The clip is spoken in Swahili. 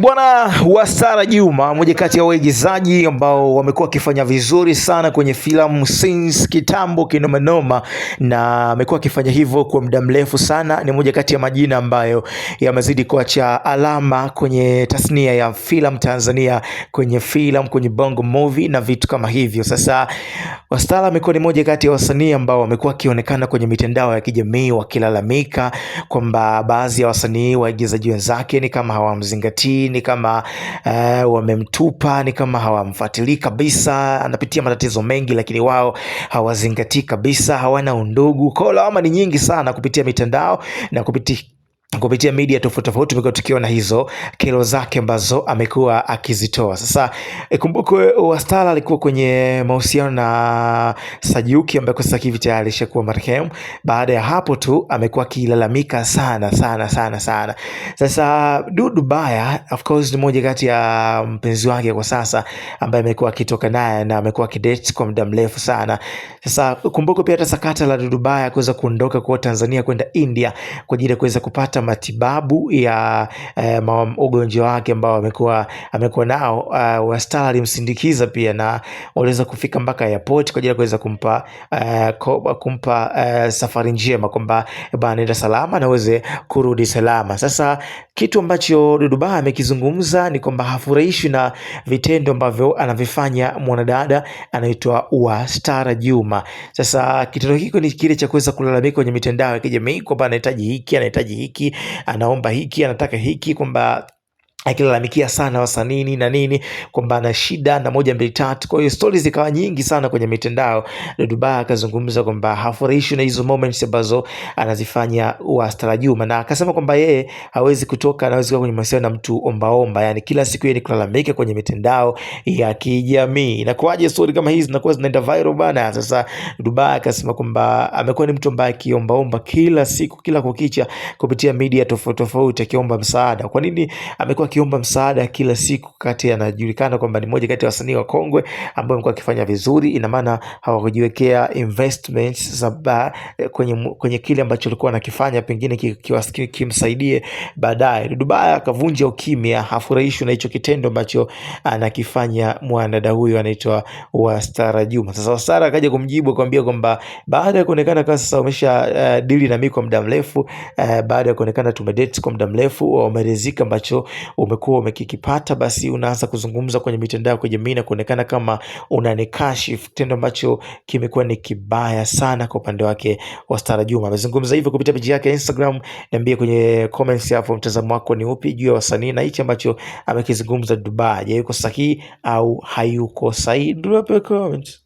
Bwana Wastara Juma, mmoja kati ya waigizaji ambao wamekuwa wakifanya vizuri sana kwenye filamu since kitambo kinomanoma, na amekuwa akifanya hivyo kwa muda mrefu sana. Ni mmoja kati ya majina ambayo yamezidi kuacha alama kwenye tasnia ya filamu Tanzania, kwenye filamu, kwenye bongo movie na vitu kama hivyo. Sasa Wastara amekuwa ni mmoja kati ya wasanii ambao wamekuwa wakionekana kwenye mitandao ya kijamii wakilalamika kwamba baadhi ya wasanii waigizaji wenzake ni kama hawamzingatii, ni kama wamemtupa, ni kama hawamfuatilii kabisa, anapitia matatizo mengi lakini wao hawazingatii kabisa, hawana undugu. Kwa lawama ni nyingi sana kupitia mitandao na kupitia media tofauti tofauti, tumekuwa tukiona hizo kero zake ambazo amekuwa akizitoa. Sasa kumbukwe Wastara alikuwa kwenye mahusiano na Sajuki ambaye kwa sasa hivi tayari alishakuwa marehemu. Baada ya hapo tu amekuwa akilalamika sana sana sana sana. Sasa Dudu Baya of course ni mmoja kati ya mpenzi wake kwa sasa ambaye amekuwa akitoka naye na amekuwa akidate kwa muda mrefu sana. Sasa kumbukwe pia hata sakata la Dudu Baya kuweza kuondoka kwa Tanzania kwenda India kwa ajili ya kuweza kupata matibabu ya ugonjwa wake ambao amekuwa nao. Wastara alimsindikiza pia na waliweza kufika mpaka airport kwa ajili ya kuweza kumpa safari njema, kwamba bwana nenda salama na uweze kurudi salama. Sasa kitu ambacho Dudu Baya amekizungumza ni kwamba hafurahishwi na vitendo ambavyo anavifanya mwanadada anaitwa Wastara Juma. Sasa kitendo hiko ni kile cha kuweza kulalamika kwenye mitandao ya kijamii kwamba anahitaji hiki, anaomba hiki, anataka hiki, kwamba akilalamikia sana wasanii na nini, kwamba ana shida na 1 2 3. Kwa hiyo stories zikawa nyingi sana kwenye mitandao. Dudu Baya akazungumza kwamba hafurahishwi na hizo moments ambazo anazifanya Wastara Juma, na akasema kwamba yeye hawezi kutoka, anaweza kuwa kwenye mahusiano na mtu ombaomba, yani kila siku yeye ni kulalamika kwenye mitandao ya kijamii. Inakuwaje story kama hizi zinakuwa zinaenda viral bana? Sasa Dudu Baya akasema kwamba amekuwa ni mtu ambaye akiombaomba kila siku, kila kukicha kupitia media tofauti tofauti akiomba msaada. Kwa nini amekuwa akiomba msaada kila siku, kati anajulikana kwamba ni mmoja kati ya wasanii wa kongwe ambao wamekuwa akifanya vizuri? Ina maana hawakujiwekea investments kwenye kile ambacho alikuwa anakifanya, pengine kimsaidie baadaye. Dudu Baya akavunja ukimya, hafurahishwi na hicho kitendo ambacho anakifanya mwanadada huyu anaitwa Wastara Juma. Sasa Wastara akaja kumjibu akamwambia kwamba baada ya kuonekana kama sasa umesha dili na mimi kwa muda mrefu, baada ya kuonekana tumedate kwa muda mrefu, umeridhika ambacho umekuwa umekikipata, basi unaanza kuzungumza kwenye mitandao ya kijamii na kuonekana kama unanikashifu, kitendo ambacho kimekuwa ni kibaya sana kwa upande wake Wastara Juma. Amezungumza hivyo kupitia page yake ya Instagram. Niambie kwenye comments hapo mtazamo wako ni upi juu ya wasanii na hichi ambacho amekizungumza Dubai. Je, yuko sahihi au hayuko sahihi? Drop a comment.